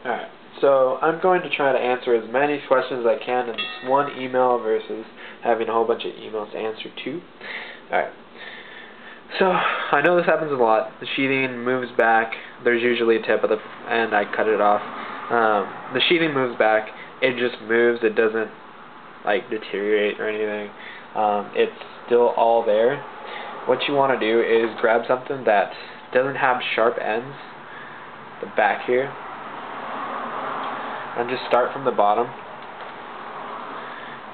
Alright, so I'm going to try to answer as many questions as I can in this one email versus having a whole bunch of emails to answer to. Alright, so I know this happens a lot. The sheathing moves back. There's usually a tip at the end. I cut it off. The sheathing moves back. It just moves. It doesn't like deteriorate or anything. It's still all there. What you want to do is grab something that doesn't have sharp ends, the back here, and just start from the bottom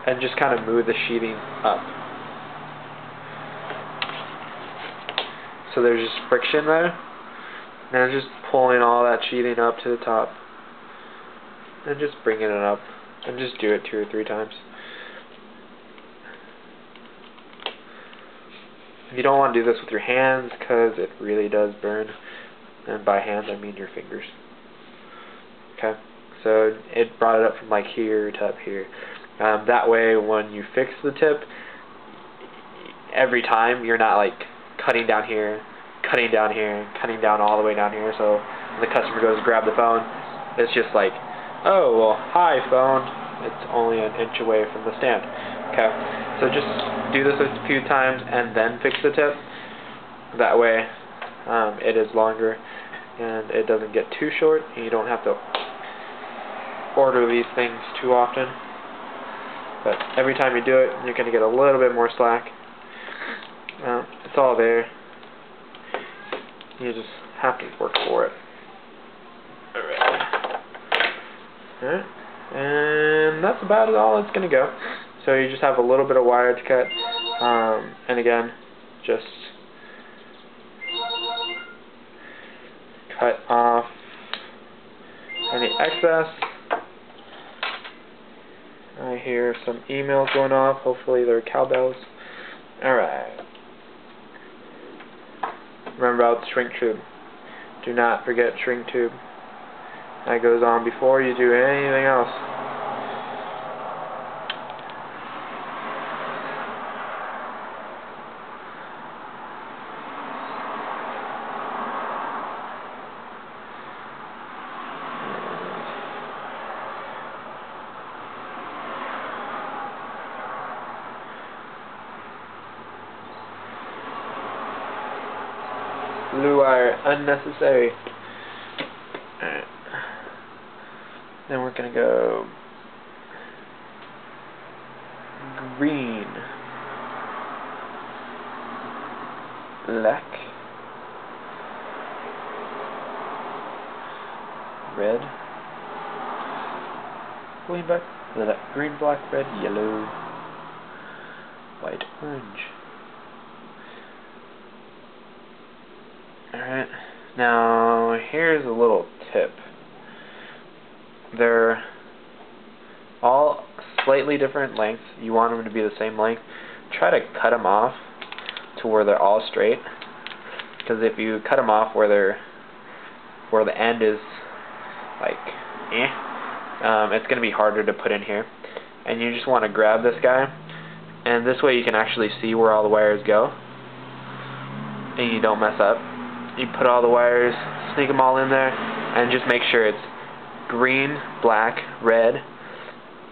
and just kind of move the sheathing up. So there's just friction there, and just pulling all that sheathing up to the top and just bringing it up, and just do it 2 or 3 times. You don't want to do this with your hands because it really does burn, and by hands I mean your fingers. Okay, so it brought it up from like here to up here. That way when you fix the tip, every time you're not like cutting down here, cutting down here, cutting down all the way down here, so when the customer goes to grab the phone, it's just like, oh, well, hi phone, it's only an inch away from the stand. Okay, so just do this a few times and then fix the tip. That way it is longer and it doesn't get too short, and you don't have to order these things too often. But every time you do it, you're going to get a little bit more slack. It's all there. You just have to work for it. Alright. And that's about it all it's going to go. So you just have a little bit of wire to cut. And again, just cut off any excess. I hear some emails going off. Hopefully they're cowbells. Alright. Remember about the shrink tube. Do not forget shrink tube. That goes on before you do anything else. Blue wire, unnecessary. Alright. Then we're gonna go green, black, red, green, black, red, yellow, white, orange. Alright, now here's a little tip. They're all slightly different lengths. You want them to be the same length. Try to cut them off to where they're all straight, because if you cut them off where the end is like it's going to be harder to put in here. And you just want to grab this guy, and this way you can actually see where all the wires go and you don't mess up. You put all the wires, sneak them all in there, and just make sure it's green, black, red,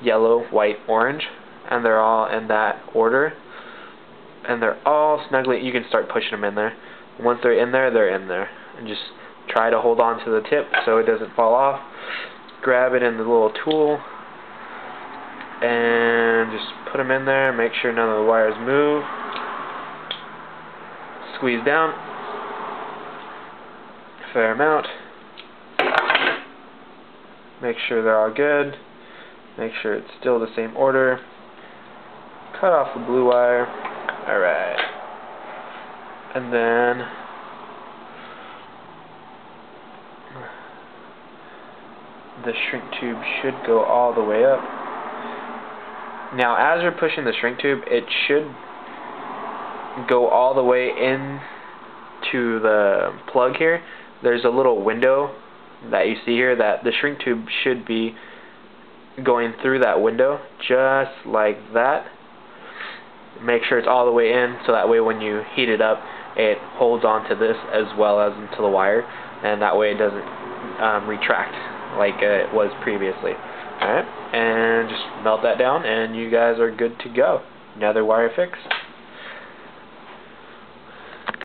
yellow, white, orange, and they're all in that order, and they're all snugly. You can start pushing them in there. Once they're in there, and just try to hold on to the tip so it doesn't fall off. Grab it in the little tool and just put them in there. Make sure none of the wires move. Squeeze down a fair amount. Make sure they're all good. Make sure it's still the same order. Cut off the blue wire. Alright. And then the shrink tube should go all the way up. Now as you're pushing the shrink tube, it should go all the way in to the plug here. There's a little window that you see here that the shrink tube should be going through that window, just like that. Make sure it's all the way in, so that way when you heat it up, it holds onto this as well as into the wire, and that way it doesn't retract like it was previously. Alright, and just melt that down and you guys are good to go. Another wire fix.